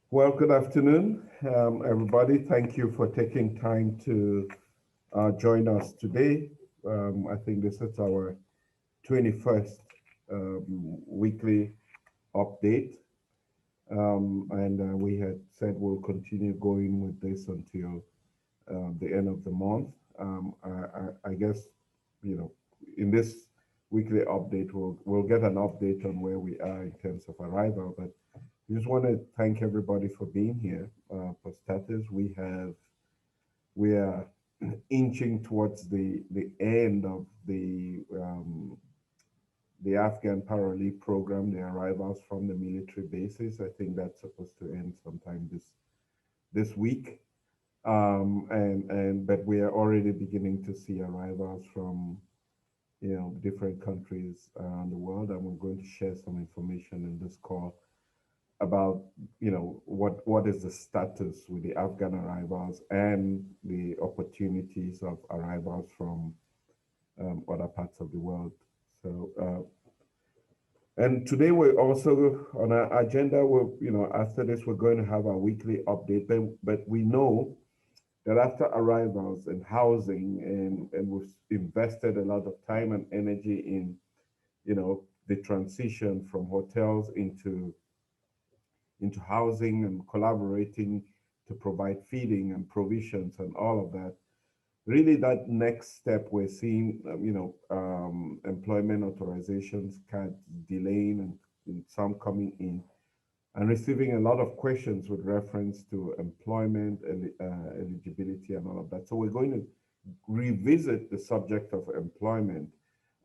Well, good afternoon, everybody. Thank you for taking time to join us today. I think this is our 21st weekly update, and we had said we'll continue going with this until the end of the month. I guess, you know, in this weekly update, we'll get an update on where we are in terms of arrival, but I just want to thank everybody for being here. For starters, we are inching towards the end of the Afghan Paraleague program, the arrivals from the military bases. I think that's supposed to end sometime this week. And but we are already beginning to see arrivals from different countries around the world, and we're going to share some information in this call about what is the status with the Afghan arrivals and the opportunities of arrivals from other parts of the world. So, and today we're also on our agenda. After this, we're going to have a weekly update. But we know that after arrivals and housing, and we've invested a lot of time and energy in, the transition from hotels into housing and collaborating to provide feeding and provisions and all of that. Really, that next step we're seeing, employment authorizations cards delaying and some coming in, and receiving a lot of questions with reference to employment eligibility and all of that. So we're going to revisit the subject of employment,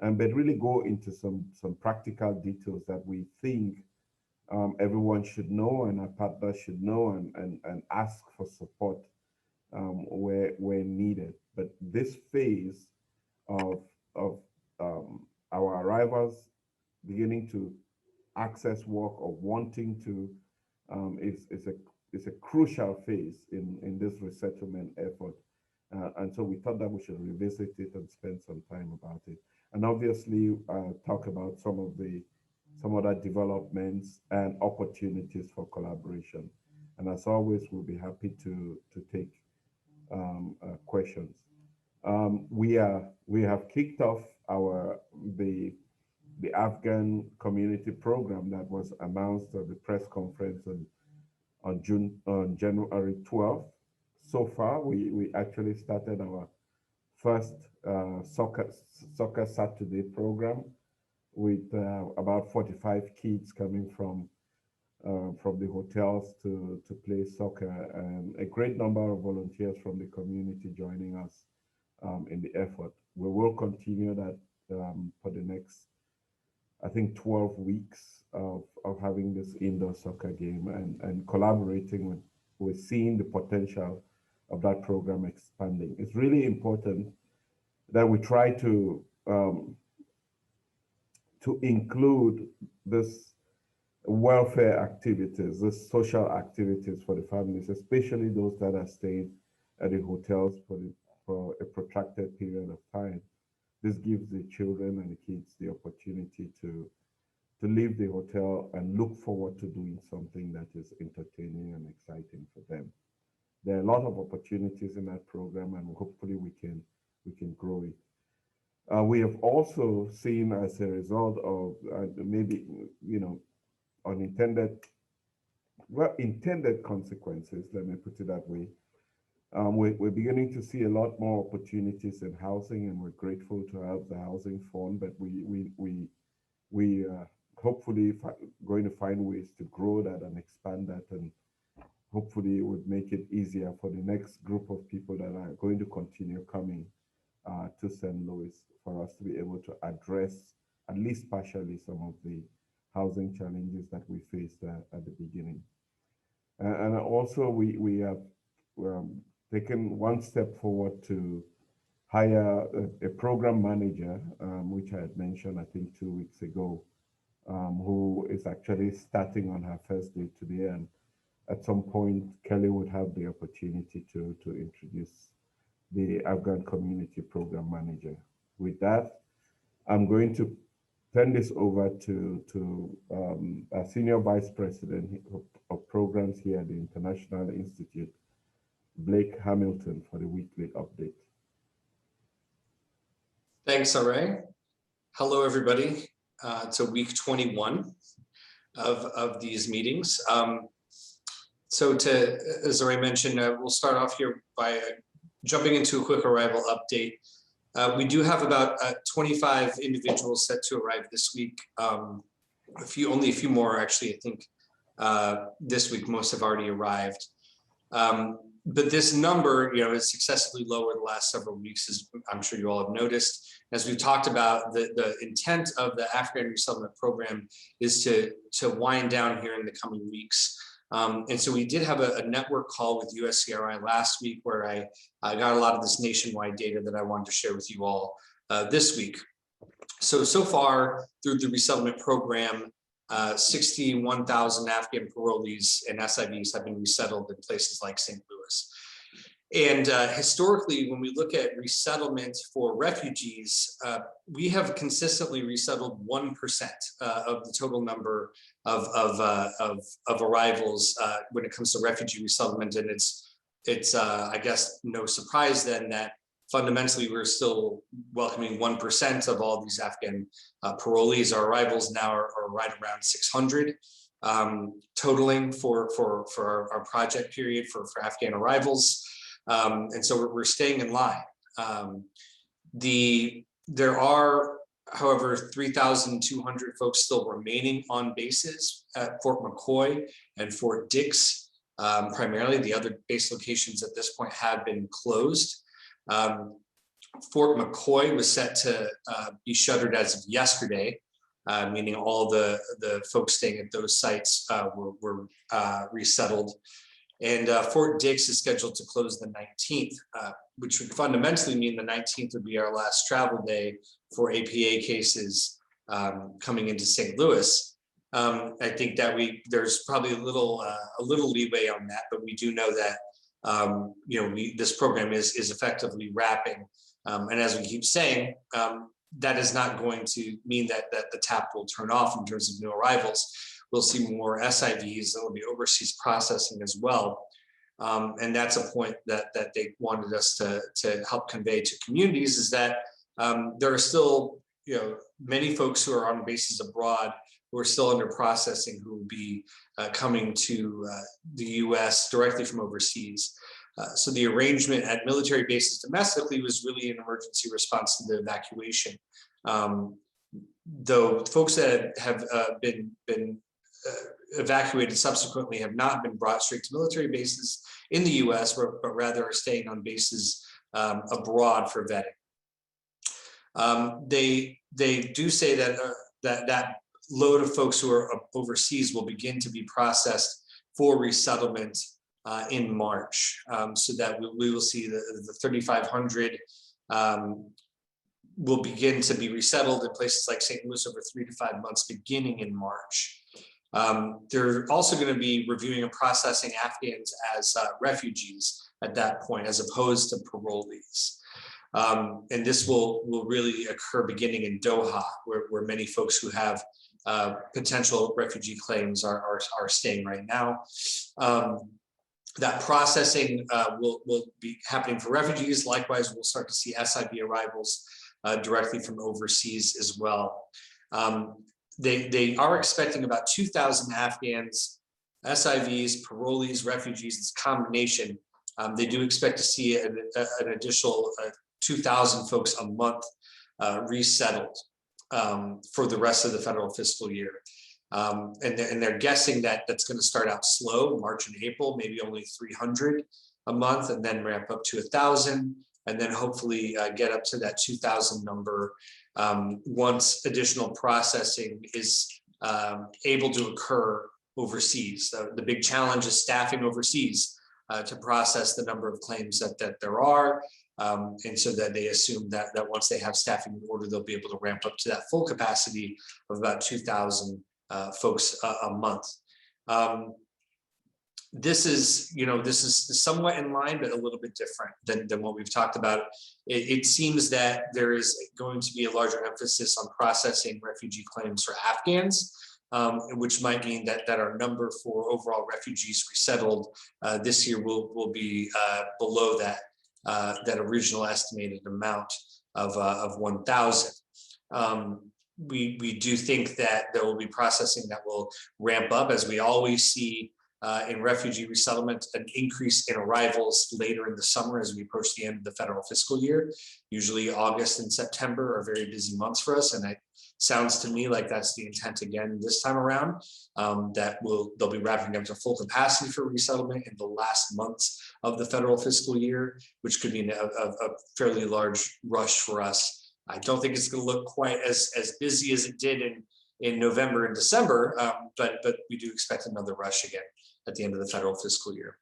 and but really go into some practical details that we think everyone should know and our partners should know, and ask for support where needed. But this phase of of our arrivals beginning to access work or wanting to is a crucial phase in this resettlement effort. And so we thought that we should revisit it and spend some time about it. And obviously talk about some other developments and opportunities for collaboration. And as always, we'll be happy to take questions. We have kicked off the Afghan community program that was announced at the press conference on January 12th. So far, we actually started our first soccer Saturday program with about 45 kids coming from the hotels to play soccer, and a great number of volunteers from the community joining us in the effort. We will continue that for the next, I think, 12 weeks of having this indoor soccer game, and collaborating with seeing the potential of that program expanding. It's really important that we try to include this welfare activities, the social activities for the families, especially those that are staying at the hotels for a protracted period of time. This gives the children and the kids the opportunity to leave the hotel and look forward to doing something that is entertaining and exciting for them. There are a lot of opportunities in that program, and hopefully we can grow it. We have also seen, as a result of maybe unintended, well, intended consequences, let me put it that way. We're beginning to see a lot more opportunities in housing, and we're grateful to have the housing fund. But we hopefully going to find ways to grow that and expand that, and hopefully it would make it easier for the next group of people that are going to continue coming to St. Louis, for us to be able to address at least partially some of the housing challenges that we faced at the beginning. And also we have taken one step forward to hire a program manager, which I had mentioned, I think, 2 weeks ago, who is actually starting on her first day today. And at some point, Kelly would have the opportunity to introduce the Afghan Community Program Manager. With that, I'm going to turn this over to our Senior Vice President of Programs here at the International Institute, Blake Hamilton, for the weekly update. Thanks, Aray. Hello, everybody. To week 21 of these meetings. So as Aray mentioned, we'll start off here by jumping into a quick arrival update. We do have about 25 individuals set to arrive this week. Only a few more actually, I think this week. Most have already arrived. But this number, is successively lower the last several weeks, as I'm sure you all have noticed. As we've talked about, the intent of the Afghan Resettlement Program is to wind down here in the coming weeks. And so we did have a network call with USCRI last week where I got a lot of this nationwide data that I wanted to share with you all this week. So far through the resettlement program, 61,000 Afghan parolees and SIVs have been resettled in places like St. Louis. And historically, when we look at resettlement for refugees, we have consistently resettled 1% of the total number of arrivals when it comes to refugee resettlement. And it's I guess no surprise then that fundamentally we're still welcoming 1% of all these Afghan parolees. Our arrivals now are right around 600 totaling for our project period for Afghan arrivals. And so we're staying in line. There are, however, 3,200 folks still remaining on bases at Fort McCoy and Fort Dix. Primarily, the other base locations at this point have been closed. Fort McCoy was set to be shuttered as of yesterday, meaning all the folks staying at those sites were resettled. And Fort Dix is scheduled to close the 19th, which would fundamentally mean the 19th would be our last travel day for APA cases coming into St. Louis. I think that there's probably a little leeway on that, but we do know that this program is effectively wrapping, and as we keep saying, that is not going to mean that the tap will turn off in terms of new arrivals. We'll see more SIVs. There will be overseas processing as well. And that's a point that they wanted us to help convey to communities, is that there are still many folks who are on bases abroad who are still under processing who will be coming to the US directly from overseas. So the arrangement at military bases domestically was really an emergency response to the evacuation. Though folks that have been evacuated subsequently have not been brought straight to military bases in the US, but rather are staying on bases abroad for vetting. They do say that load of folks who are overseas will begin to be processed for resettlement in March, so that we will see the 3,500 will begin to be resettled in places like St. Louis over 3 to 5 months beginning in March. They're also going to be reviewing and processing Afghans as refugees at that point, as opposed to parolees. And this will really occur beginning in Doha, where many folks who have potential refugee claims are staying right now. That processing will be happening for refugees. Likewise, we'll start to see SIV arrivals directly from overseas as well. They are expecting about 2,000 Afghans, SIVs, parolees, refugees, this combination. They do expect to see an additional 2,000 folks a month resettled for the rest of the federal fiscal year. And they're guessing that that's going to start out slow, March and April, maybe only 300 a month, and then ramp up to 1,000, and then hopefully get up to that 2,000 number once additional processing is able to occur overseas. The big challenge is staffing overseas to process the number of claims that there are. And so that they assume that once they have staffing in order, they'll be able to ramp up to that full capacity of about 2,000 folks a month. this is, this is somewhat in line, but a little bit different than what we've talked about. It seems that there is going to be a larger emphasis on processing refugee claims for Afghans, which might mean that our number for overall refugees resettled this year will be below that original estimated amount of 1,000. We do think that there will be processing that will ramp up, as we always see in refugee resettlement, an increase in arrivals later in the summer as we approach the end of the federal fiscal year. Usually August and September are very busy months for us, and it sounds to me like that's the intent again this time around, that they'll be wrapping up to full capacity for resettlement in the last months of the federal fiscal year, which could mean a fairly large rush for us. I don't think it's going to look quite as busy as it did in November and December, but we do expect another rush again at the end of the federal fiscal year.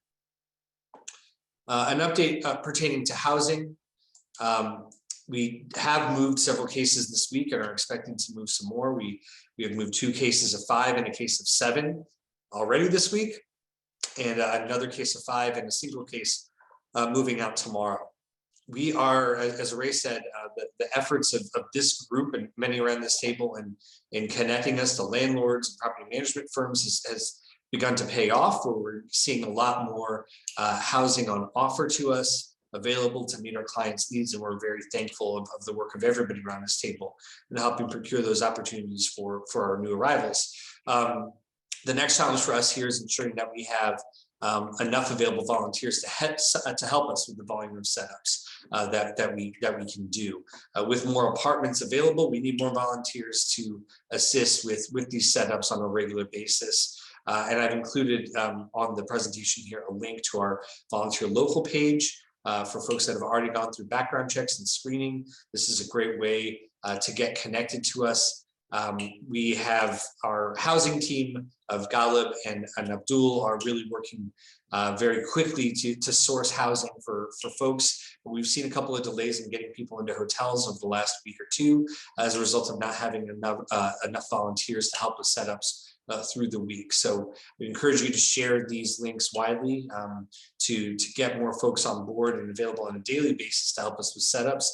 An update pertaining to housing. We have moved several cases this week and are expecting to move some more. We have moved 2 cases of 5 and a case of 7 already this week, and another case of 5 and a single case moving out tomorrow. We are, as Ray said, the efforts of this group and many around this table in connecting us to landlords and property management firms has begun to pay off, where we're seeing a lot more housing on offer to us, available to meet our clients' needs, and we're very thankful of the work of everybody around this table and helping procure those opportunities for our new arrivals. The next challenge for us here is ensuring that we have enough available volunteers to help us with the volume of setups that we can do. With more apartments available, we need more volunteers to assist with these setups on a regular basis. And I've included on the presentation here a link to our volunteer local page for folks that have already gone through background checks and screening. This is a great way to get connected to us. We have our housing team of Galib and Abdul are really working very quickly to source housing for folks. We've seen a couple of delays in getting people into hotels over the last week or 2 as a result of not having enough volunteers to help with setups through the week. So we encourage you to share these links widely to get more folks on board and available on a daily basis to help us with setups.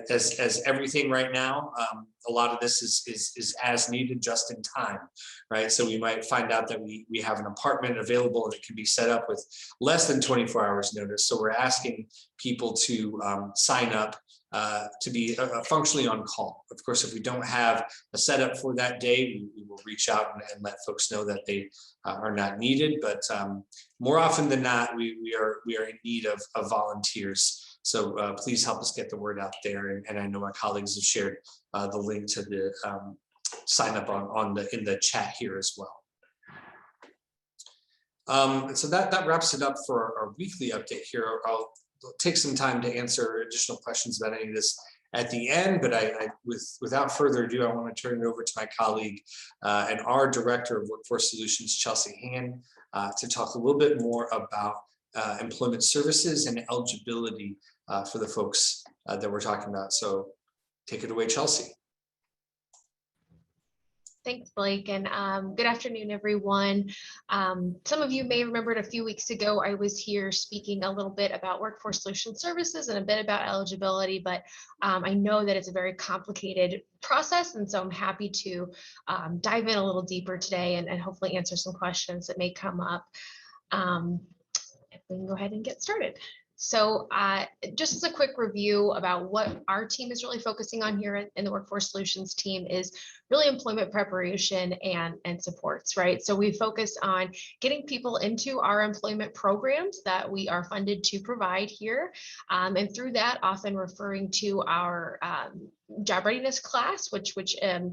As everything right now, a lot of this is as needed, just in time, right? So we might find out that we have an apartment available and it can be set up with less than 24 hours notice. So we're asking people to sign up to be functionally on call. Of course, if we don't have a setup for that day, we will reach out and let folks know that they are not needed. But more often than not, we are in need of volunteers. So please help us get the word out there. And I know my colleagues have shared the link to the sign up in the chat here as well. So that wraps it up for our weekly update here. I'll take some time to answer additional questions about any of this at the end, but without further ado, I want to turn it over to my colleague and our Director of Workforce Solutions, Chelsea Han, to talk a little bit more about employment services and eligibility for the folks that we're talking about. So take it away, Chelsea. Thanks, Blake, and good afternoon, everyone. Some of you may remember a few weeks ago, I was here speaking a little bit about Workforce Solution Services and a bit about eligibility, but I know that it's a very complicated process, and so I'm happy to dive in a little deeper today and hopefully answer some questions that may come up. If we can go ahead and get started. So just as a quick review about what our team is really focusing on here in the Workforce Solutions team is really employment preparation and supports, right? So we focus on getting people into our employment programs that we are funded to provide here. And through that, often referring to our job readiness class, which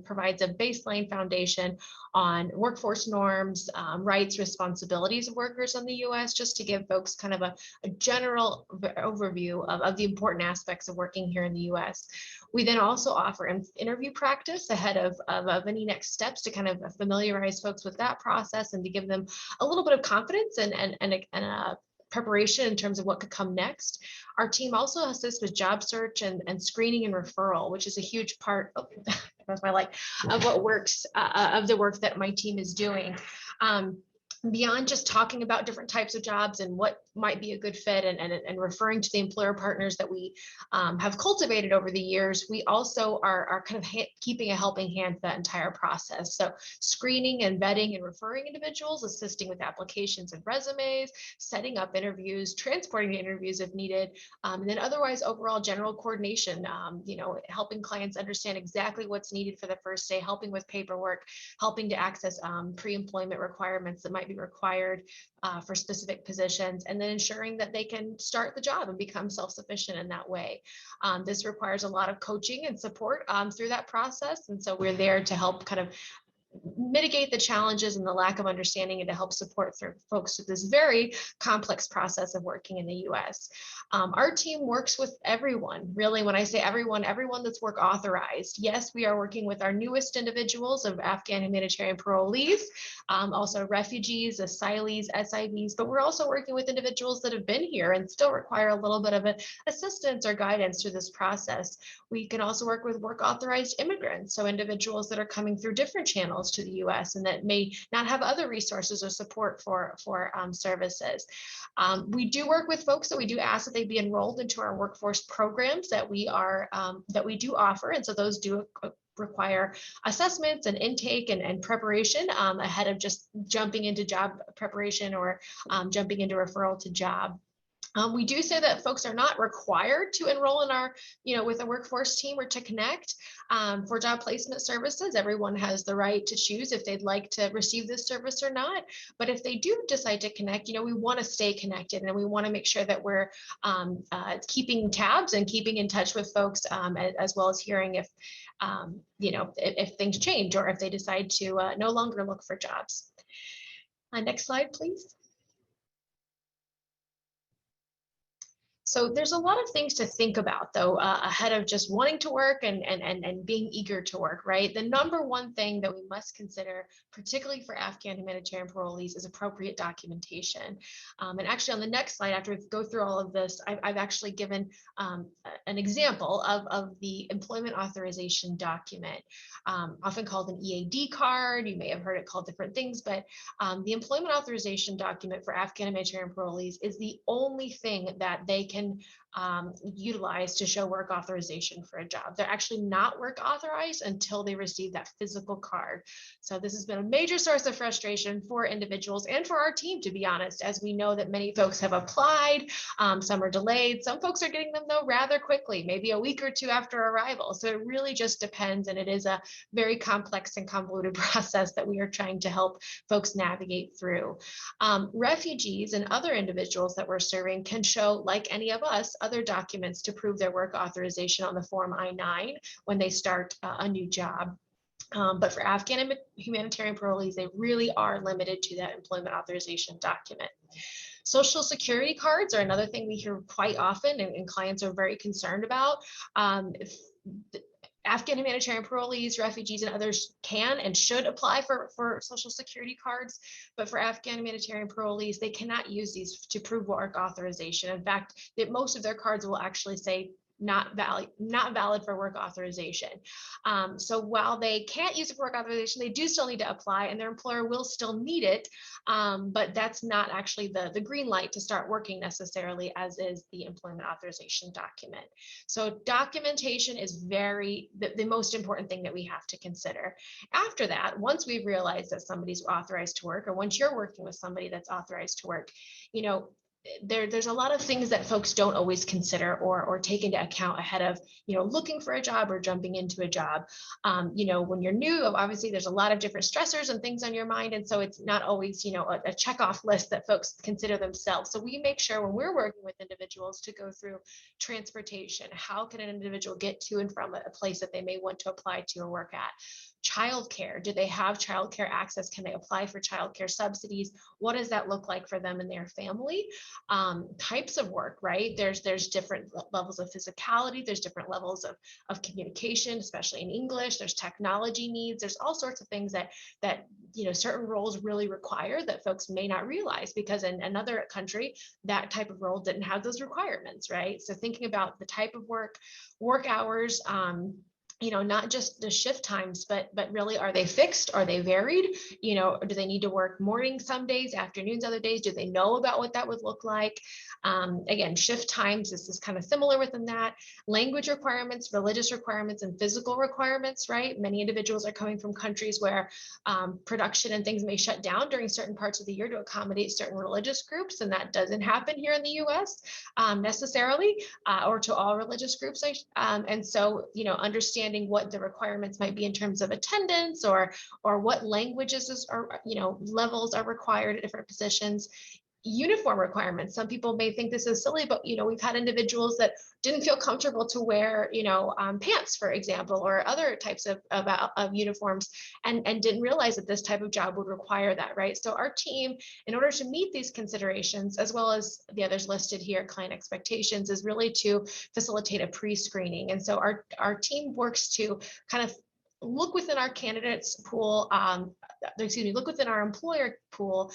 provides a baseline foundation on workforce norms, rights, responsibilities of workers in the U.S., just to give folks kind of a general overview of the important aspects of working here in the U.S. We then also offer interview practice ahead of any next steps to kind of familiarize folks with that process and to give them a little bit of confidence and preparation in terms of what could come next. Our team also assists with job search and screening and referral, which is a huge part of that's my light of what works of the work that my team is doing. beyond just talking about different types of jobs and what might be a good fit, and referring to the employer partners that we have cultivated over the years, we also are kind of keeping a helping hand to that entire process. So screening and vetting and referring individuals, assisting with applications and resumes, setting up interviews, transporting the interviews if needed, and then otherwise overall general coordination, helping clients understand exactly what's needed for the first day, helping with paperwork, helping to access pre-employment requirements that might be required for specific positions, and then ensuring that they can start the job and become self-sufficient in that way. This requires a lot of coaching and support through that process. And so we're there to help kind of mitigate the challenges and the lack of understanding, and to help support folks with this very complex process of working in the U.S. Our team works with everyone, really. When I say everyone that's work authorized. Yes, we are working with our newest individuals of Afghan humanitarian parolees, also refugees, asylees, SIVs, but we're also working with individuals that have been here and still require a little bit of assistance or guidance through this process. We can also work with work authorized immigrants, so individuals that are coming through different channels to the U.S. and that may not have other resources or support for services. We do work with folks, so we do ask that they be enrolled into our workforce programs that we do offer, and so those do require assessments and intake and preparation ahead of just jumping into job preparation or jumping into referral to job. We do say that folks are not required to enroll in our, with a workforce team or to connect for job placement services. Everyone has the right to choose if they'd like to receive this service or not. But if they do decide to connect, we want to stay connected, and we want to make sure that we're keeping tabs and keeping in touch with folks, as well as hearing if things change or if they decide to no longer look for jobs. Next slide, please. So there's a lot of things to think about, though, ahead of just wanting to work and being eager to work, right? The number one thing that we must consider, particularly for Afghan humanitarian parolees, is appropriate documentation. And actually, on the next slide, after we go through all of this, I've actually given an example of the employment authorization document, often called an EAD card. You may have heard it called different things, but the employment authorization document for Afghan humanitarian parolees is the only thing that they can utilize to show work authorization for a job. They're actually not work authorized until they receive that physical card. So this has been a major source of frustration for individuals and for our team, to be honest, as we know that many folks have applied, some are delayed, some folks are getting them though rather quickly, maybe a week or two after arrival. So it really just depends, and it is a very complex and convoluted process that we are trying to help folks navigate through. Refugees and other individuals that we're serving can show, like any of us, other documents to prove their work authorization on the Form I-9 when they start a new job. But for Afghan humanitarian parolees, they really are limited to that employment authorization document. Social Security cards are another thing we hear quite often, and clients are very concerned about. Afghan humanitarian parolees, refugees, and others can and should apply for Social Security cards, but for Afghan humanitarian parolees, they cannot use these to prove work authorization. In fact, most of their cards will actually say not valid for work authorization. So while they can't use it for work authorization, they do still need to apply, and their employer will still need it. But that's not actually the green light to start working necessarily, as is the employment authorization document. So documentation is the most important thing that we have to consider. After that, once we've realized that somebody's authorized to work, or once you're working with somebody that's authorized to work, there's a lot of things that folks don't always consider or take into account ahead of looking for a job or jumping into a job. When you're new, obviously there's a lot of different stressors and things on your mind, and so it's not always a checkoff list that folks consider themselves. So we make sure when we're working with individuals to go through transportation. How can an individual get to and from a place that they may want to apply to or work at? Childcare, do they have childcare access? Can they apply for childcare subsidies? What does that look like for them and their family? Types of work, right? There's different levels of physicality, there's different levels of communication, especially in English, there's technology needs, there's all sorts of things that certain roles really require that folks may not realize, because in another country, that type of role didn't have those requirements, right? So thinking about the type of work hours, not just the shift times, but really, are they fixed? Are they varied? Do they need to work mornings some days, afternoons other days? Do they know about what that would look like? Again, shift times, this is kind of similar within that. Language requirements, religious requirements, and physical requirements, right? Many individuals are coming from countries where production and things may shut down during certain parts of the year to accommodate certain religious groups, and that doesn't happen here in the US necessarily, or to all religious groups. And so, understanding what the requirements might be in terms of attendance, or what languages are, levels are required at different positions. Uniform requirements. Some people may think this is silly, but we've had individuals that didn't feel comfortable to wear, pants, for example, or other types of uniforms, and didn't realize that this type of job would require that, right? So our team, in order to meet these considerations, as well as the others listed here, client expectations, is really to facilitate a pre-screening. And so our team works to kind of look within our candidates pool, look within our employer pool,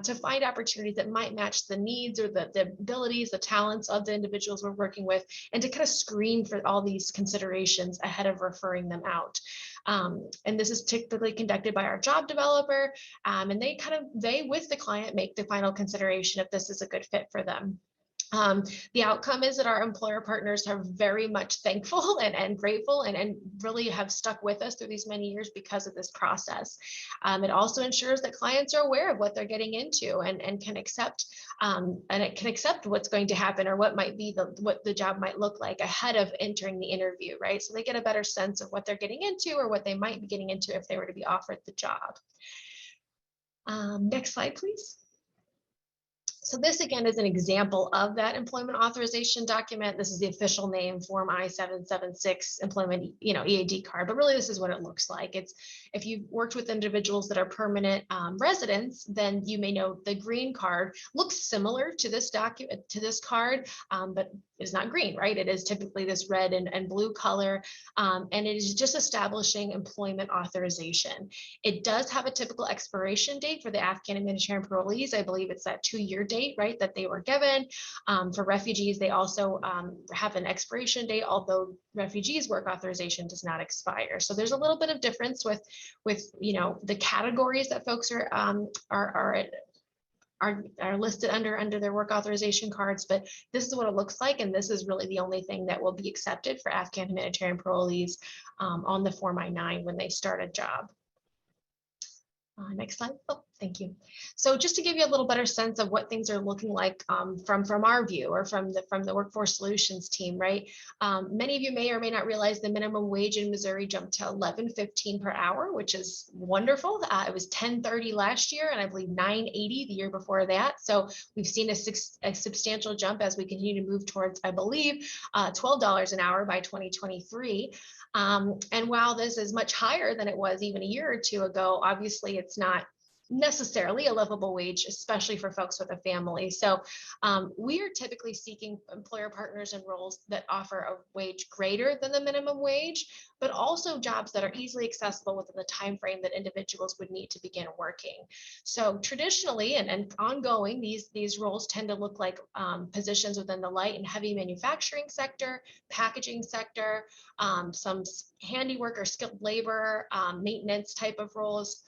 to find opportunities that might match the needs or the abilities, the talents of the individuals we're working with, and to kind of screen for all these considerations ahead of referring them out. And this is typically conducted by our job developer, and they with the client make the final consideration if this is a good fit for them. The outcome is that our employer partners are very much thankful and grateful, and really have stuck with us through these many years because of this process. It also ensures that clients are aware of what they're getting into, and can accept what's going to happen, or what might be what the job might look like ahead of entering the interview, right? So they get a better sense of what they're getting into, or what they might be getting into if they were to be offered the job. Next slide, please. So this, again, is an example of that employment authorization document. This is the official name, Form I-776 employment, EAD card, but really this is what it looks like. It's, if you've worked with individuals that are permanent residents, then you may know the green card looks similar to this document, to this card, but it's not green, right? It is typically this red and blue color, and it is just establishing employment authorization. It does have a typical expiration date for the Afghan and humanitarian parolees. I believe it's that 2-year date, right, that they were given. For refugees, they also have an expiration date, although refugees' work authorization does not expire. So there's a little bit of difference with the categories that folks are listed under their work authorization cards, but this is what it looks like, and this is really the only thing that will be accepted for Afghan humanitarian parolees on the Form I-9 when they start a job. Next slide. Oh, thank you. So just to give you a little better sense of what things are looking like from our view, or from the Workforce Solutions team, right? Many of you may or may not realize the minimum wage in Missouri jumped to $11.15 per hour, which is wonderful. It was $10.30 last year, and I believe $9.80 the year before that. So we've seen a substantial jump as we continue to move towards, I believe, $12 an hour by 2023. And while this is much higher than it was even a year or two ago, obviously it's not necessarily a livable wage, especially for folks with a family. So we are typically seeking employer partners and roles that offer a wage greater than the minimum wage, but also jobs that are easily accessible within the time frame that individuals would need to begin working. So traditionally and ongoing, these roles tend to look like positions within the light and heavy manufacturing sector, packaging sector, some handiwork or skilled labor, maintenance type of roles.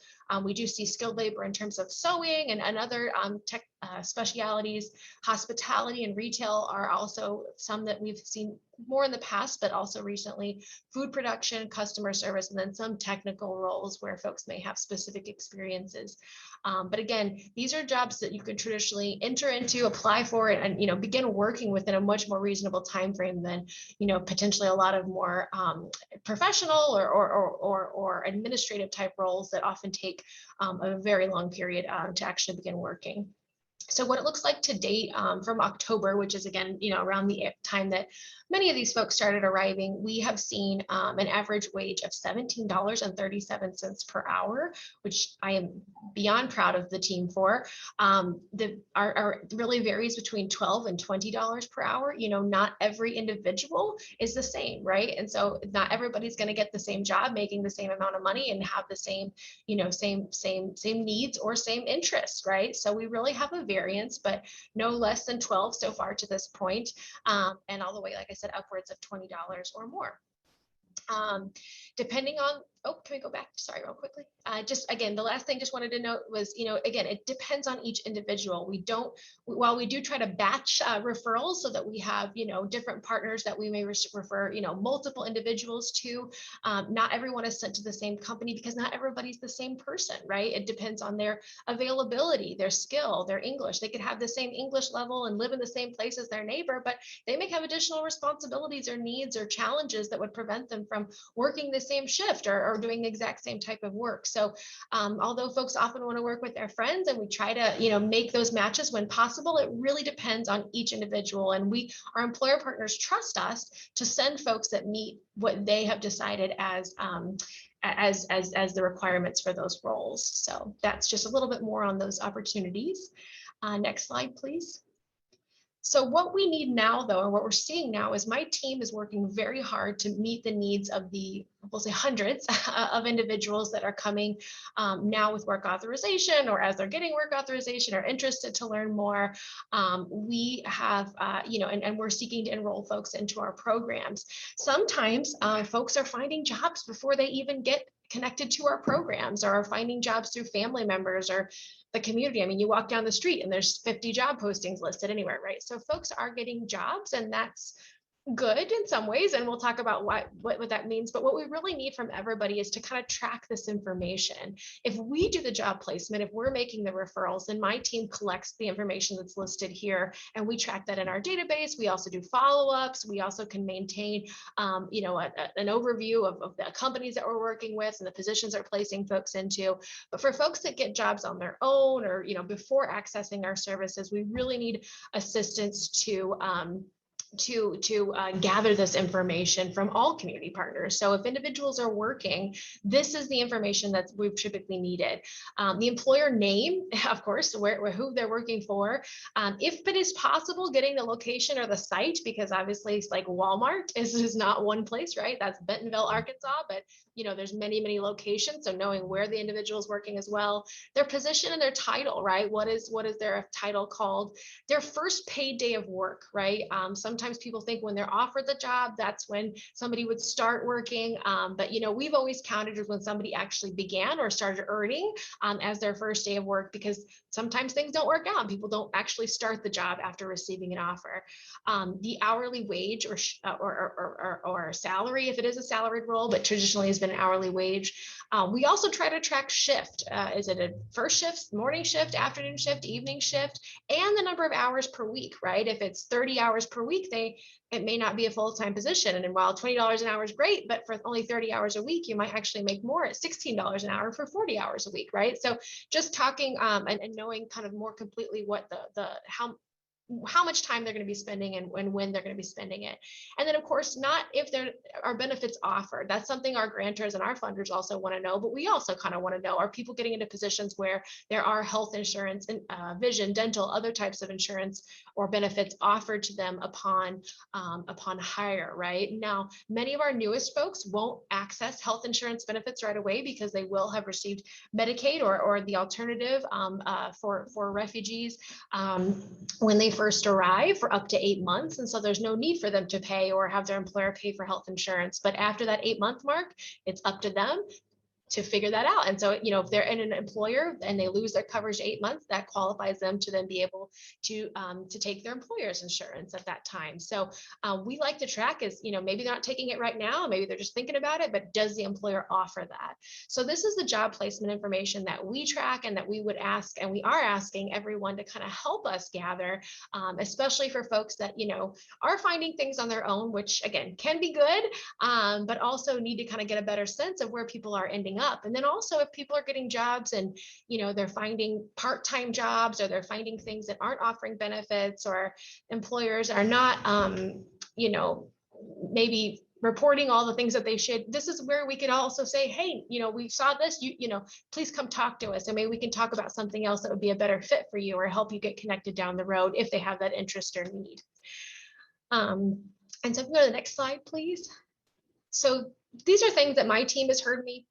We do see skilled labor in terms of sewing and other tech specialities. Hospitality and retail are also some that we've seen more in the past, but also recently. Food production, customer service, and then some technical roles where folks may have specific experiences. But again, these are jobs that you could traditionally enter into, apply for it, and begin working within a much more reasonable time frame than potentially a lot of more professional or administrative type roles that often take a very long period to actually begin working. So what it looks like to date from October, which is again, around the time that many of these folks started arriving, we have seen an average wage of $17.37 per hour, which I am beyond proud of the team for. Our really varies between $12 and $20 per hour. Not every individual is the same, right? And so not everybody's going to get the same job, making the same amount of money, and have the same, same needs or same interests, right? So we really have a variance, but no less than 12 so far to this point, and all the way, like I said, upwards of $20 or more. Depending on, oh, can we go back? Sorry, real quickly. Just again, the last thing just wanted to note was, again, it depends on each individual. While we do try to batch referrals so that we have, different partners that we may refer, multiple individuals to, not everyone is sent to the same company because not everybody's the same person, right? It depends on their availability, their skill, their English. They could have the same English level and live in the same place as their neighbor, but they may have additional responsibilities or needs or challenges that would prevent them from working the same shift or doing the exact same type of work. So although folks often want to work with their friends and we try to, make those matches when possible, it really depends on each individual. And our employer partners trust us to send folks that meet what they have decided as the requirements for those roles. So that's just a little bit more on those opportunities. Next slide, please. So what we need now, though, and what we're seeing now is my team is working very hard to meet the needs of we'll say hundreds of individuals that are coming now with work authorization, or as they're getting work authorization or interested to learn more. We have, and we're seeking to enroll folks into our programs. Sometimes folks are finding jobs before they even get connected to our programs, or are finding jobs through family members or the community. I mean, you walk down the street and there's 50 job postings listed anywhere, right? So folks are getting jobs, and that's good in some ways, and we'll talk about what that means. But what we really need from everybody is to kind of track this information. If we do the job placement, if we're making the referrals, then my team collects the information that's listed here, and we track that in our database. We also do follow-ups. We also can maintain, an overview of the companies that we're working with and the positions they're placing folks into. But for folks that get jobs on their own, or before accessing our services, we really need assistance to gather this information from all community partners. So if individuals are working, this is the information that we've typically needed. The employer name, of course, who they're working for. If it is possible, getting the location or the site, because obviously it's like Walmart is not one place, right? That's Bentonville, Arkansas, but there's many locations. So knowing where the individual is working as well, their position and their title, right? What is their title called? Their first paid day of work, right? Sometimes people think when they're offered the job, that's when somebody would start working. But we've always counted as when somebody actually began or started earning as their first day of work, because sometimes things don't work out. People don't actually start the job after receiving an offer. The hourly wage or salary, if it is a salaried role, but traditionally has been an hourly wage. We also try to track shift. Is it a first shift, morning shift, afternoon shift, evening shift, and the number of hours per week, right? If it's 30 hours per week, it may not be a full-time position. And while $20 an hour is great, but for only 30 hours a week, you might actually make more at $16 an hour for 40 hours a week, right? So just talking and knowing kind of more completely what how much time they're going to be spending and when they're going to be spending it. And then of course, not if there are benefits offered. That's something our grantors and our funders also want to know, but we also kind of want to know, are people getting into positions where there are health insurance and vision, dental, other types of insurance or benefits offered to them upon hire, right? Now, many of our newest folks won't access health insurance benefits right away because they will have received Medicaid or the alternative for refugees when they first arrive for up to 8 months. And so there's no need for them to pay or have their employer pay for health insurance. But after that 8-month mark, it's up to them to figure that out. And so, if they're in an employer and they lose their coverage 8 months, that qualifies them to then be able to take their employer's insurance at that time. So we like to track is, maybe they're not taking it right now, maybe they're just thinking about it, but does the employer offer that? So this is the job placement information that we track and that we would ask, and we are asking everyone to kind of help us gather, especially for folks that, are finding things on their own, which again, can be good, but also need to kind of get a better sense of where people are ending up. And then also if people are getting jobs and they're finding part-time jobs, or they're finding things that aren't offering benefits, or employers are not maybe reporting all the things that they should, this is where we can also say, hey, we saw this, please come talk to us, and maybe we can talk about something else that would be a better fit for you or help you get connected down the road if they have that interest or need. And so if we go to the next slide, please. So these are things that my team has heard me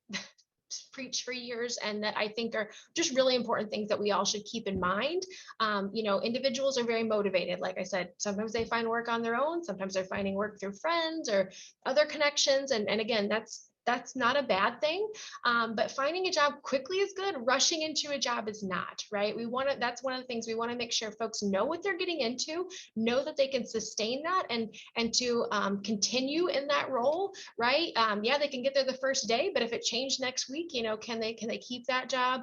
preached for years and that I think are just really important things that we all should keep in mind. Individuals are very motivated. Like I said, sometimes they find work on their own, sometimes they're finding work through friends or other connections. And again, that's not a bad thing. But finding a job quickly is good. Rushing into a job is not, right? That's one of the things we want to make sure folks know what they're getting into, know that they can sustain that and to continue in that role, right? Yeah, they can get there the first day, but if it changed next week, can they keep that job?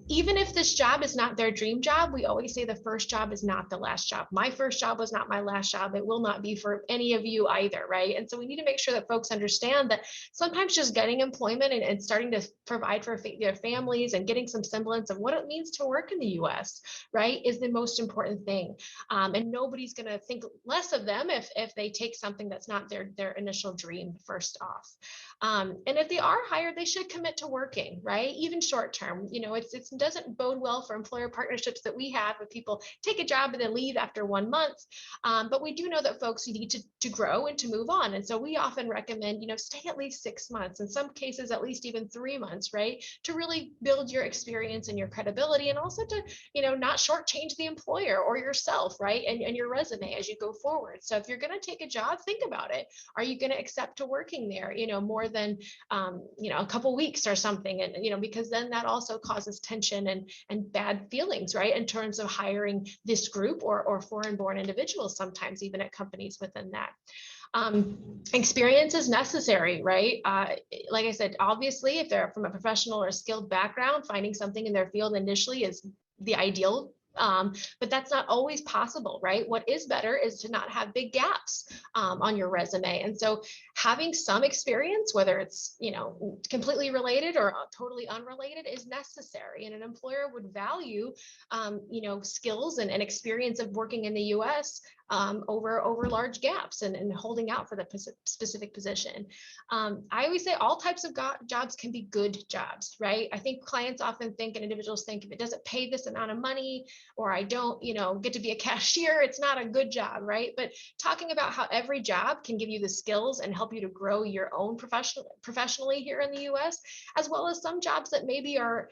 Even if this job is not their dream job, we always say the first job is not the last job. My first job was not my last job. It will not be for any of you either, right? And so we need to make sure that folks understand that sometimes just getting employment and starting to provide for their families and getting some semblance of what it means to work in the US, right, is the most important thing. And nobody's going to think less of them if they take something that's not their initial dream first off. And if they are hired, they should commit to working, right? Even short term. It doesn't bode well for employer partnerships that we have if people take a job and then leave after 1 month. But we do know that folks need to grow and to move on. And so we often recommend, stay at least 6 months, in some cases, at least even 3 months, right? To really build your experience and your credibility, and also to, not shortchange the employer or yourself, right? And your resume as you go forward. So if you're going to take a job, think about it. Are you going to accept to working there, more than, a couple weeks or something? And, because then that also causes tension and bad feelings, right? In terms of hiring this group or foreign-born individuals, sometimes even at companies within that. Experience is necessary, right? Like I said, obviously, if they're from a professional or skilled background, finding something in their field initially is the ideal. But that's not always possible, right? What is better is to not have big gaps on your resume. And so having some experience, whether it's, completely related or totally unrelated, is necessary. And an employer would value, skills and experience of working in the US over large gaps and holding out for the specific position. I always say all types of jobs can be good jobs, right? I think clients often think and individuals think if it doesn't pay this amount of money, or I don't, get to be a cashier, it's not a good job, right? But talking about how every job can give you the skills and help you to grow your own professionally here in the US, as well as some jobs that maybe are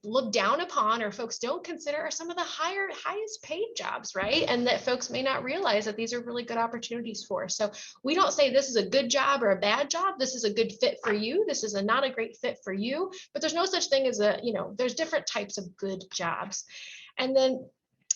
looked down upon or folks don't consider are some of the highest paid jobs, right? And that folks may not realize that these are really good opportunities for. So we don't say this is a good job or a bad job. This is a good fit for you. This is not a great fit for you, but there's no such thing as there's different types of good jobs. And then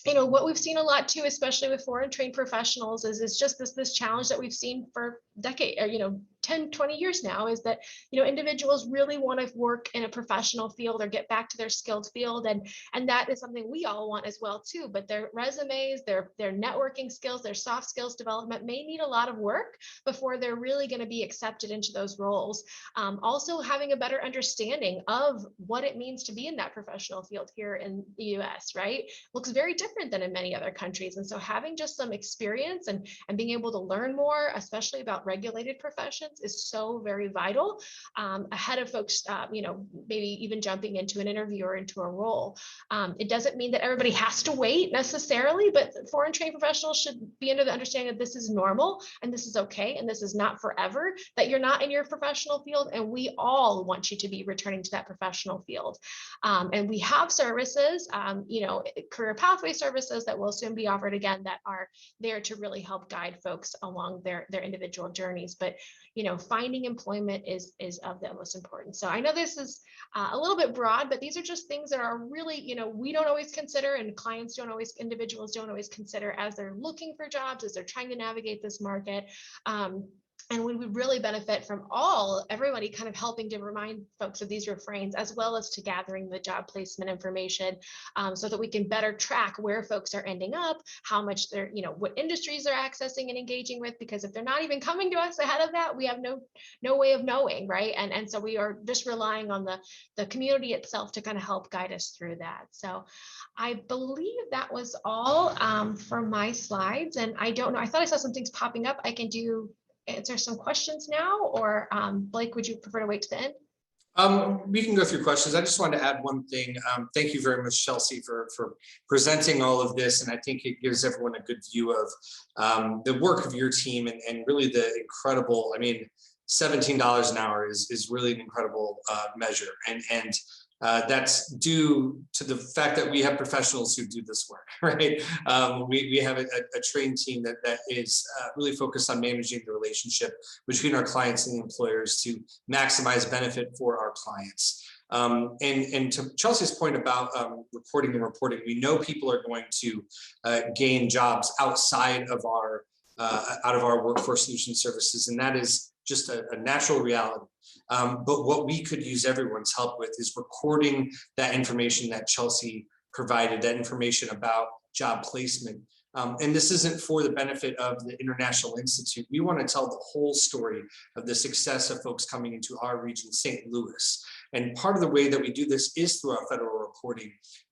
what we've seen a lot too, especially with foreign trained professionals, is just this challenge that we've seen for decades, or 10, 20 years now, is that individuals really want to work in a professional field or get back to their skilled field, and that is something we all want as well too. But their resumes, their networking skills, their soft skills development may need a lot of work before they're really going to be accepted into those roles. Also, having a better understanding of what it means to be in that professional field here in the US, right, looks very different than in many other countries. And so having just some experience and being able to learn more, especially about regulated professions, is so very vital ahead of folks, maybe even jumping into an interview or into a role. It doesn't mean that everybody has to wait necessarily, but foreign trained professionals should be under the understanding that this is normal and this is okay and this is not forever, that you're not in your professional field, and we all want you to be returning to that professional field. And we have services, career pathway services that will soon be offered again that are there to really help guide folks along their individual journeys. But finding employment is of the most important. So I know this is a little bit broad, but these are just things that are really, we don't always consider, and individuals don't always consider as they're looking for jobs, as they're trying to navigate this market. And we would really benefit from everybody kind of helping to remind folks of these refrains, as well as to gathering the job placement information so that we can better track where folks are ending up, how much they're, what industries they're accessing and engaging with, because if they're not even coming to us ahead of that, we have no way of knowing, right? And so we are just relying on the community itself to kind of help guide us through that. So I believe that was all for my slides. And I don't know, I thought I saw some things popping up. I can answer some questions now, or Blake, would you prefer to wait to the end? We can go through questions. I just wanted to add one thing. Thank you very much, Chelsea, for presenting all of this. And I think it gives everyone a good view of the work of your team and really the incredible, $17 an hour is really an incredible measure. And that's due to the fact that we have professionals who do this work, right? We have a trained team that is really focused on managing the relationship between our clients and the employers to maximize benefit for our clients. And to Chelsea's point about reporting and reporting, we know people are going to gain jobs outside of our workforce solution services, and that is just a natural reality. But what we could use everyone's help with is recording that information that Chelsea provided, that information about job placement. And this isn't for the benefit of the International Institute. We want to tell the whole story of the success of folks coming into our region, St. Louis. And part of the way that we do this is through our federal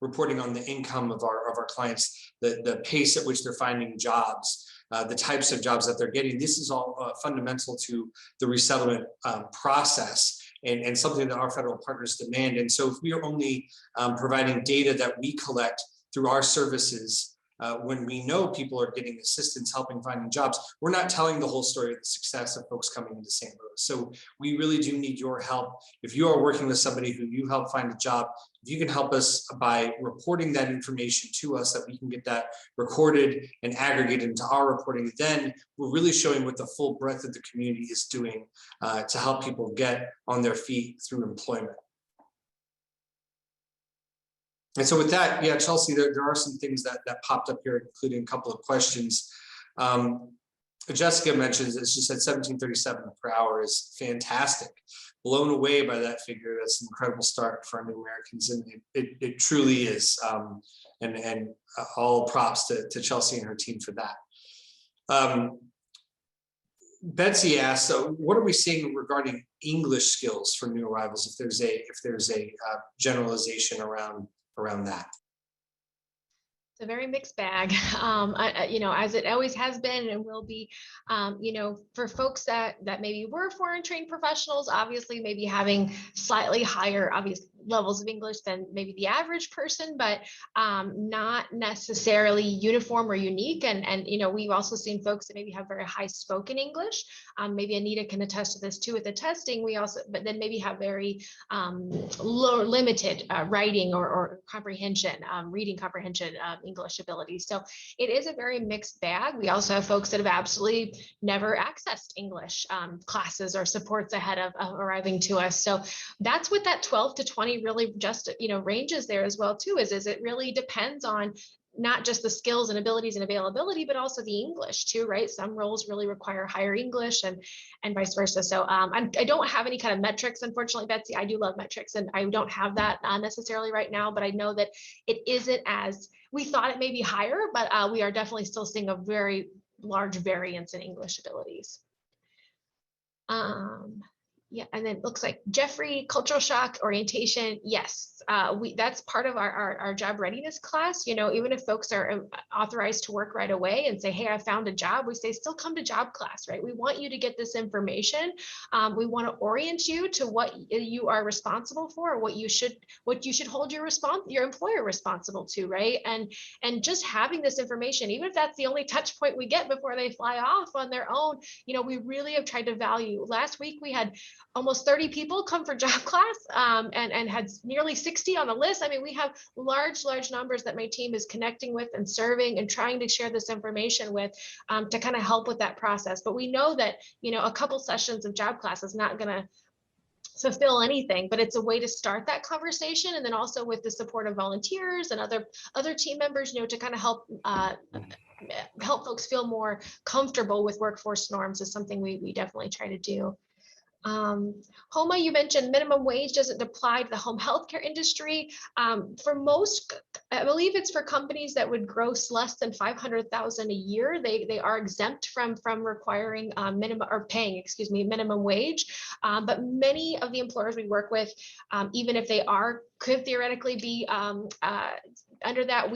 reporting on the income of our clients, the pace at which they're finding jobs, the types of jobs that they're getting. This is all fundamental to the resettlement process and something that our federal partners demand. And so if we are only providing data that we collect through our services, when we know people are getting assistance helping finding jobs, we're not telling the whole story of the success of folks coming into St. Louis. So we really do need your help. If you are working with somebody who you help find a job, if you can help us by reporting that information to us, that we can get that recorded and aggregated into our reporting, then we're really showing what the full breadth of the community is doing to help people get on their feet through employment. And so with that, yeah, Chelsea, there are some things that popped up here, including a couple of questions. Jessica mentions that she said 1737 per hour is fantastic. Blown away by that figure. That's an incredible start for Americans, and it truly is. And all props to Chelsea and her team for that. Betsy asked, so what are we seeing regarding English skills for new arrivals? If there's a generalization around that. It's a very mixed bag, as it always has been and will be. For folks that maybe were foreign trained professionals, obviously maybe having slightly higher obvious levels of English than maybe the average person, but not necessarily uniform or unique. And we've also seen folks that maybe have very high spoken English. Maybe Anita can attest to this too with the testing. But then maybe have very limited writing or comprehension, reading comprehension English abilities. So it is a very mixed bag. We also have folks that have absolutely never accessed English classes or supports ahead of arriving to us. So that's what that 12 to 20 really just ranges there as well too. Is it really depends on not just the skills and abilities and availability, but also the English too, right? Some roles really require higher English and vice versa. So I don't have any kind of metrics, unfortunately, Betsy. I do love metrics and I don't have that necessarily right now, but I know that it isn't as we thought it may be higher, but we are definitely still seeing a very large variance in English abilities. Yeah, and then it looks like Jeffrey, cultural shock, orientation. Yes, that's part of our job readiness class. Even if folks are authorized to work right away and say, hey, I found a job, we say still come to job class, right? We want you to get this information. We want to orient you to what you are responsible for, what you should hold your employer responsible to, right? And just having this information, even if that's the only touch point we get before they fly off on their own, we really have tried to value. Last week we had almost 30 people come for job class and had nearly 60 on the list. I mean, we have large numbers that my team is connecting with and serving and trying to share this information with to kind of help with that process. But we know that, a couple sessions of job class is not going to fulfill anything, but it's a way to start that conversation. And then also with the support of volunteers and other team members, to kind of help folks feel more comfortable with workforce norms is something we definitely try to do. Homa, you mentioned minimum wage doesn't apply to the home healthcare industry. For most, I believe it's for companies that would gross less than 500,000 a year. They are exempt from requiring minimum wage. But many of the employers we work with, even if they are could theoretically be under that.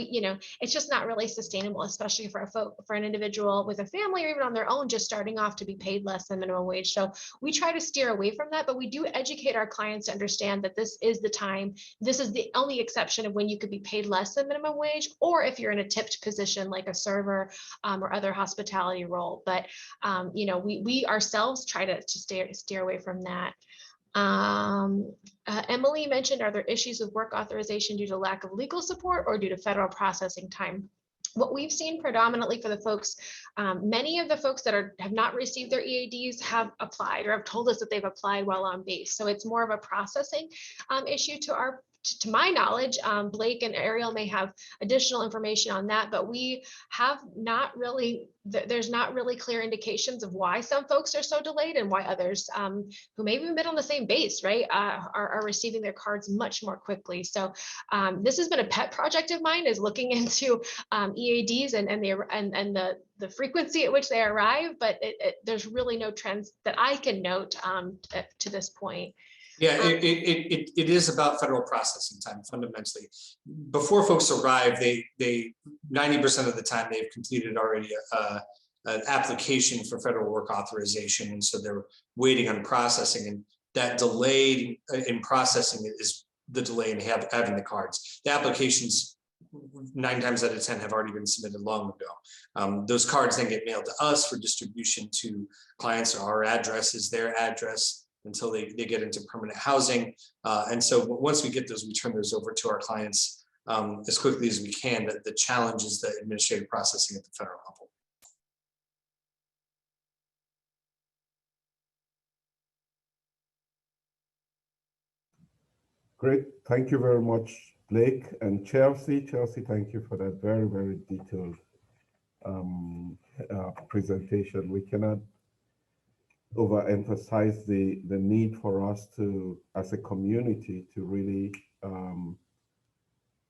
It's just not really sustainable, especially for an individual with a family or even on their own, just starting off, to be paid less than minimum wage. So we try to steer away from that, but we do educate our clients to understand that this is the time. This is the only exception of when you could be paid less than minimum wage, or if you're in a tipped position like a server or other hospitality role. But we ourselves try to steer away from that. Emily mentioned, are there issues with work authorization due to lack of legal support or due to federal processing time? What we've seen predominantly for the folks, many of the folks that have not received their EADs have applied or have told us that they've applied while on base. So it's more of a processing issue to my knowledge. Blake and Ariel may have additional information on that, but we have not really, there's not really clear indications of why some folks are so delayed and why others who maybe have been on the same base, right, are receiving their cards much more quickly. So this has been a pet project of mine, is looking into EADs and the frequency at which they arrive, but there's really no trends that I can note to this point. Yeah, it is about federal processing time fundamentally. Before folks arrive, they 90% of the time they've completed already an application for federal work authorization, and so they're waiting on processing. And that delay in processing is the delay in having the cards. The applications 9 times out of 10 have already been submitted long ago. Those cards then get mailed to us for distribution to clients. Our address is their address until they get into permanent housing. And so once we get those, we turn those over to our clients as quickly as we can. The challenge is the administrative processing at the federal level. Great, thank you very much, Blake and Chelsea. Chelsea, thank you for that very, very detailed presentation. We cannot overemphasize the need for us to, as a community, to really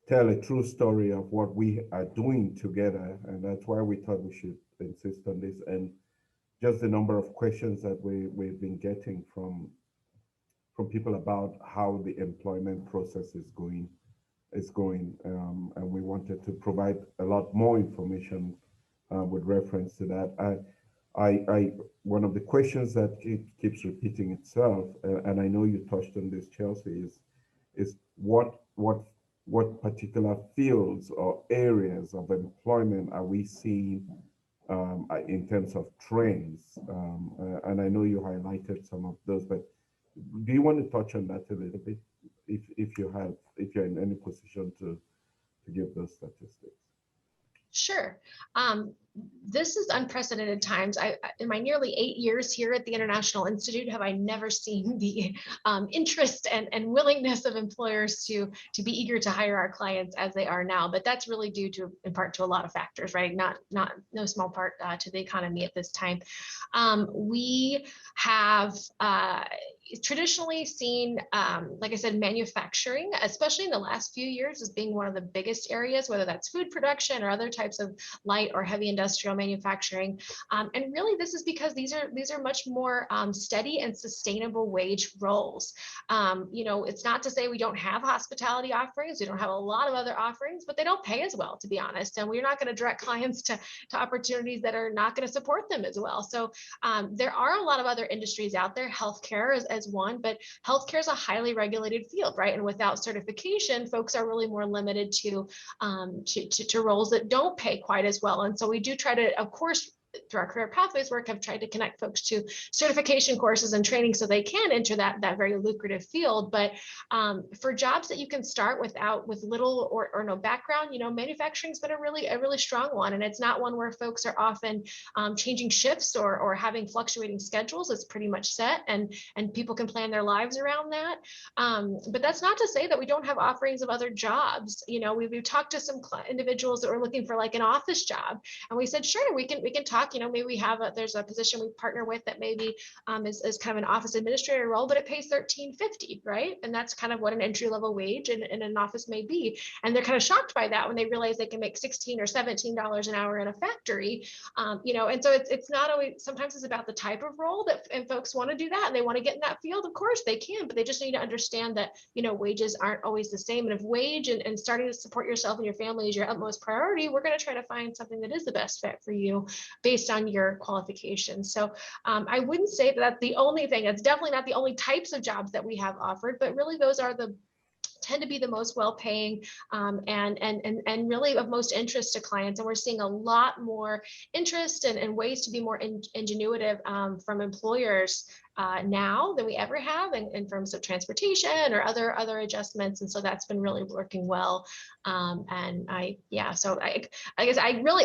tell a true story of what we are doing together, and that's why we thought we should insist on this. And just the number of questions that we've been getting from people about how the employment process is going, and we wanted to provide a lot more information with reference to that. One of the questions that keeps repeating itself, and I know you touched on this, Chelsea, is what particular fields or areas of employment are we seeing in terms of trends? And I know you highlighted some of those, but do you want to touch on that a little bit, if you're in any position to give those statistics? Sure. This is unprecedented times. In my nearly 8 years here at the International Institute, have I never seen the interest and willingness of employers to be eager to hire our clients as they are now. But that's really due to, in part, to a lot of factors, right? No small part to the economy at this time. We have traditionally seen, like I said, manufacturing, especially in the last few years, as being one of the biggest areas, whether that's food production or other types of light or heavy industrial manufacturing. And really, this is because these are much more steady and sustainable wage roles. It's not to say we don't have hospitality offerings. We don't have a lot of other offerings, but they don't pay as well, to be honest. And we're not going to direct clients to opportunities that are not going to support them as well. So there are a lot of other industries out there. Healthcare as one, but healthcare is a highly regulated field, right? And without certification, folks are really more limited to roles that don't pay quite as well. And so we do try to, of course, through our career pathways work, have tried to connect folks to certification courses and training so they can enter that very lucrative field. But for jobs that you can start with little or no background, manufacturing's been a really strong one. And it's not one where folks are often changing shifts or having fluctuating schedules. It's pretty much set, and people can plan their lives around that. But that's not to say that we don't have offerings of other jobs. We've talked to some individuals that were looking for like an office job, and we said, sure, we can talk shock. Maybe there's a position we partner with that maybe is kind of an office administrator role, but it pays $13.50, right? And that's kind of what an entry level wage in an office may be. And they're kind of shocked by that when they realize they can make $16 or $17 an hour in a factory. And so it's not always, sometimes it's about the type of role and folks want to do that and they want to get in that field. Of course they can, but they just need to understand that, wages aren't always the same. And if wage and starting to support yourself and your family is your utmost priority, we're going to try to find something that is the best fit for you based on your qualifications. So I wouldn't say that that's the only thing. That's definitely not the only types of jobs that we have offered, but really those are tend to be the most well-paying and really of most interest to clients. And we're seeing a lot more interest and ways to be more ingenuitive from employers now than we ever have in terms of transportation or other adjustments. And so that's been really working well. So I guess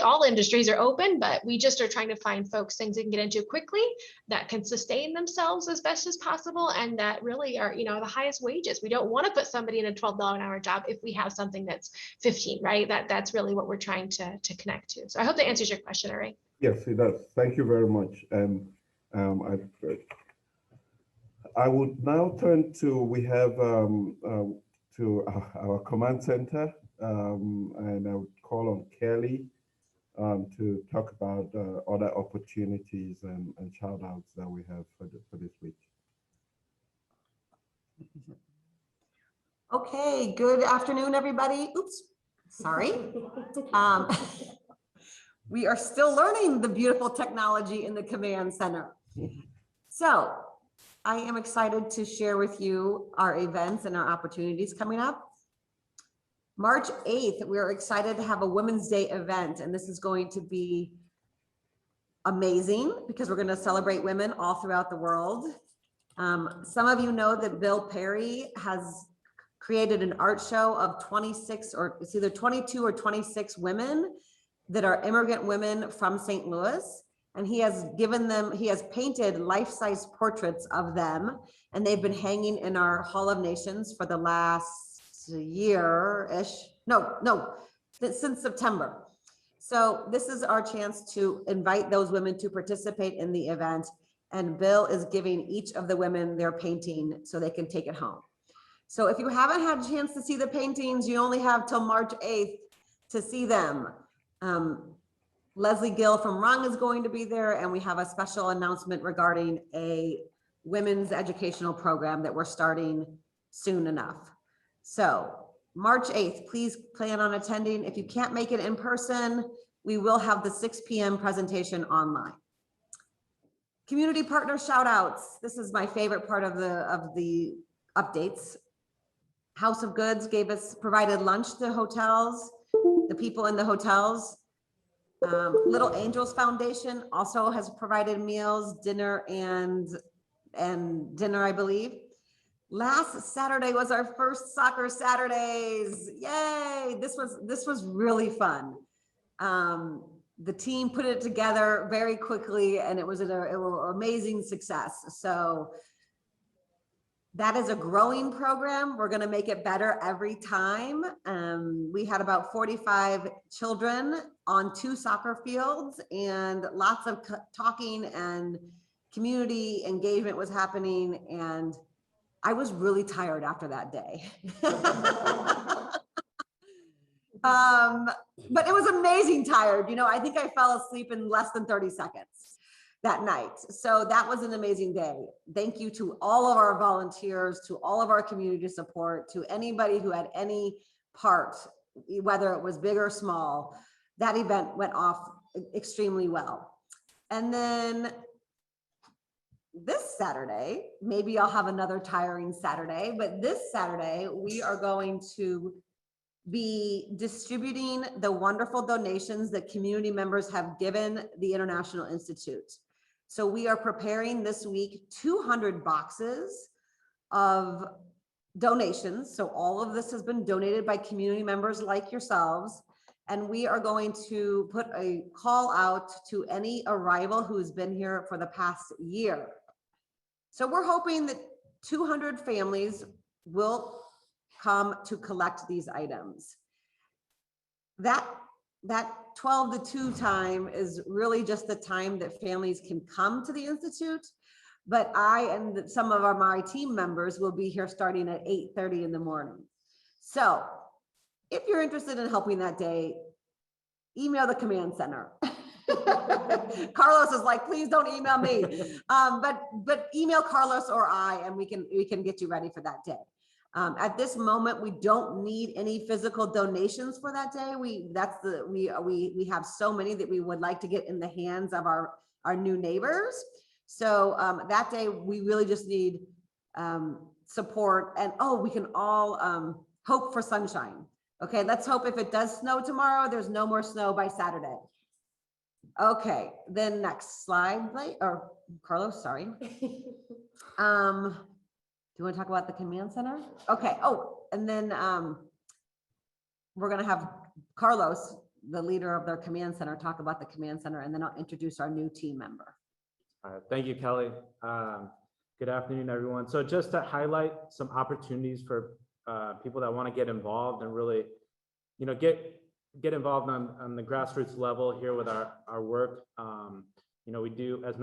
all industries are open, but we just are trying to find folks things they can get into quickly that can sustain themselves as best as possible and that really are, the highest wages. We don't want to put somebody in a $12 an hour job if we have something that's 15, right? That's really what we're trying to connect to. So I hope that answers your question, Ari. Yes, it does. Thank you very much. I would now turn to, we have to our command center, and I would call on Kelly to talk about other opportunities and shout outs that we have for this week. Okay, good afternoon, everybody. Oops, sorry. We are still learning the beautiful technology in the command center. So I am excited to share with you our events and our opportunities coming up. March 8th, we're excited to have a Women's Day event, and this is going to be amazing because we're going to celebrate women all throughout the world. Some of you know that Bill Perry has created an art show of 26, or it's either 22 or 26 women that are immigrant women from St. Louis. And he has painted life-size portraits of them, and they've been hanging in our Hall of Nations for the last year-ish. No, since September. So this is our chance to invite those women to participate in the event. And Bill is giving each of the women their painting so they can take it home. So if you haven't had a chance to see the paintings, you only have till March 8th to see them. Leslie Gill from Rung is going to be there, and we have a special announcement regarding a women's educational program that we're starting soon enough. So March 8th, please plan on attending. If you can't make it in person, we will have the 6 p.m. presentation online. Community partner shout outs. This is my favorite part of the updates. House of Goods provided lunch to hotels, the people in the hotels. Little Angels Foundation also has provided meals, dinner, and dinner, I believe. Last Saturday was our first soccer Saturdays. Yay! This was really fun. The team put it together very quickly, and it was an amazing success. So that is a growing program. We're going to make it better every time. We had about 45 children on 2 soccer fields, and lots of talking and community engagement was happening. And I was really tired after that day. But it was amazing tired. I think I fell asleep in less than 30 seconds that night. So that was an amazing day. Thank you to all of our volunteers, to all of our community support, to anybody who had any part, whether it was big or small. That event went off extremely well. And then this Saturday, maybe I'll have another tiring Saturday, but this Saturday, we are going to be distributing the wonderful donations that community members have given the International Institute. So we are preparing this week 200 boxes of donations. So all of this has been donated by community members like yourselves. And we are going to put a call out to any arrival who's been here for the past year. So we're hoping that 200 families will come to collect these items. That that 12 to 2 time is really just the time that families can come to the Institute. But I and some of my team members will be here starting at 8:30 in the morning. So if you're interested in helping that day, email the command center. Carlos is like, please don't email me. But email Carlos or I, and we can get you ready for that day. At this moment, we don't need any physical donations for that day. We have so many that we would like to get in the hands of our new neighbors. So that day, we really just need support, and we can all hope for sunshine. Okay, let's hope if it does snow tomorrow, there's no more snow by Saturday. Okay, then next slide, or Carlos, sorry. Do you want to talk about the command center? Okay. And then we're going to have Carlos, the leader of their command center, talk about the command center, and then I'll introduce our new team member. All right, thank you, Kelly. Good afternoon, everyone. So just to highlight some opportunities for people that want to get involved and really, get involved on the grassroots level here with our work. We do, as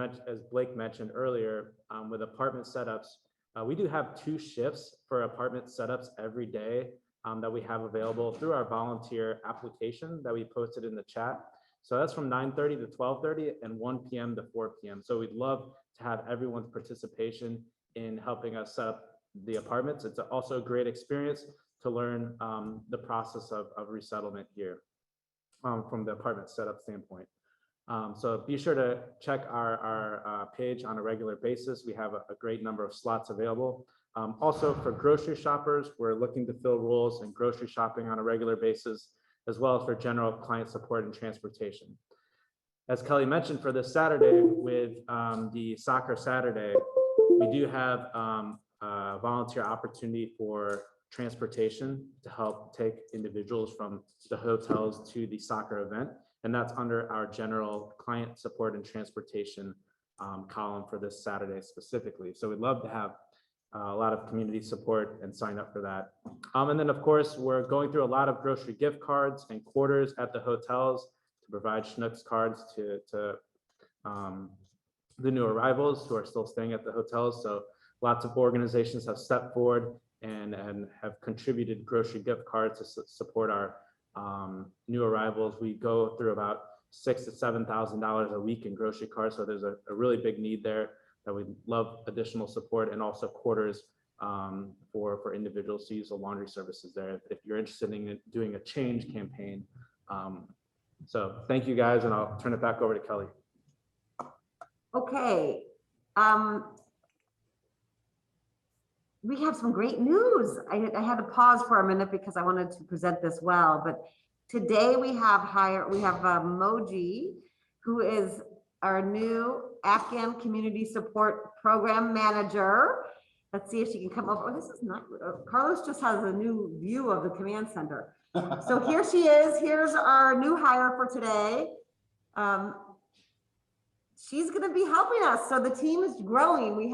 Blake mentioned earlier, with apartment setups, we do have 2 shifts for apartment setups every day that we have available through our volunteer application that we posted in the chat. So that's from 9:30 to 12:30 and 1 p.m. to 4 p.m. So we'd love to have everyone's participation in helping us set up the apartments. It's also a great experience to learn the process of resettlement here from the apartment setup standpoint. So be sure to check our page on a regular basis. We have a great number of slots available. Also for grocery shoppers, we're looking to fill roles in grocery shopping on a regular basis, as well as for general client support and transportation. As Kelly mentioned, for this Saturday with the Soccer Saturday, we do have a volunteer opportunity for transportation to help take individuals from the hotels to the soccer event. And that's under our general client support and transportation column for this Saturday specifically. So we'd love to have a lot of community support and sign up for that. And then of course, we're going through a lot of grocery gift cards and quarters at the hotels to provide Schnucks cards to the new arrivals who are still staying at the hotels. So lots of organizations have stepped forward and have contributed grocery gift cards to support our new arrivals. We go through about $6,000 to $7,000 a week in grocery cards. So there's a really big need there that we'd love additional support, and also quarters for individuals to use the laundry services there if you're interested in doing a change campaign. So thank you guys, and I'll turn it back over to Kelly. Okay. We have some great news. I had to pause for a minute because I wanted to present this well, but today we have Moji, who is our new Afghan Community Support Program Manager. Let's see if she can come over. Oh, this is not, Carlos just has a new view of the command center. So here she is. Here's our new hire for today. She's going to be helping us. So the team is growing. We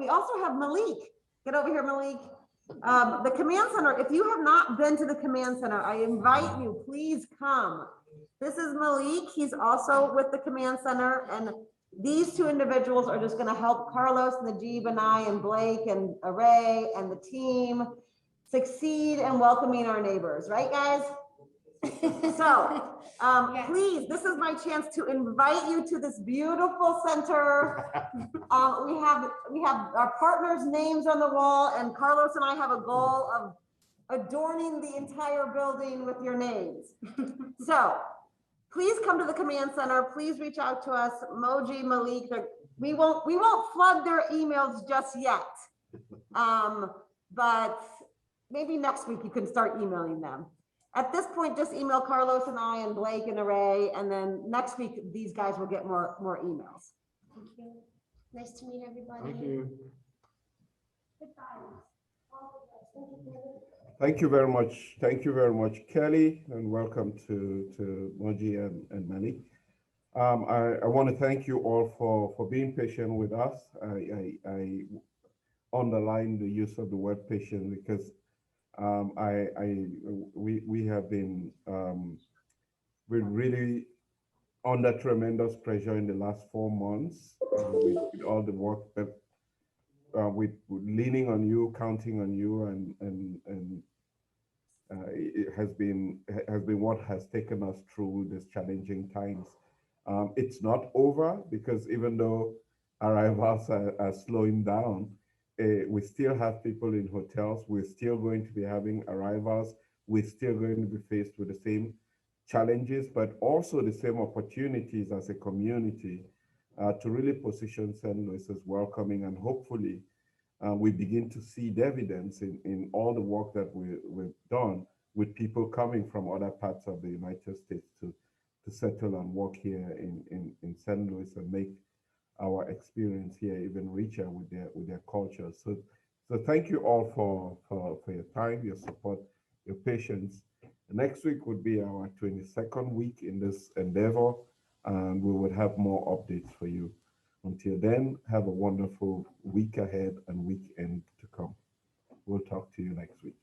also have Malik. Get over here, Malik. The command center, if you have not been to the command center, I invite you, please come. This is Malik. He's also with the command center, and these 2 individuals are just going to help Carlos, Najib, and I, and Blake, and Array, and the team succeed in welcoming our neighbors. Right, guys? So please, this is my chance to invite you to this beautiful center. We have our partners' names on the wall, and Carlos and I have a goal of adorning the entire building with your names. So please come to the command center. Please reach out to us, Moji, Malik. We won't flood their emails just yet, but maybe next week you can start emailing them. At this point, just email Carlos and I and Blake and Array, and then next week these guys will get more emails. Thank you. Nice to meet everybody. Thank you. Thank you very much. Thank you very much, Kelly, and welcome to Moji and Manny. I want to thank you all for being patient with us. I underline the use of the word patient because we have been we're really under tremendous pressure in the last 4 months with all the work that with leaning on you, counting on you, and it has been what has taken us through these challenging times. It's not over because even though arrivals are slowing down, we still have people in hotels. We're still going to be having arrivals. We're still going to be faced with the same challenges, but also the same opportunities as a community to really position St. Louis as welcoming, and hopefully we begin to see the evidence in all the work that we've done with people coming from other parts of the United States to settle and work here in St. Louis and make our experience here even richer with their culture. So thank you all for your time, your support, your patience. Next week would be our 22nd week in this endeavor, and we would have more updates for you. Until then, have a wonderful week ahead and weekend to come. We'll talk to you next week.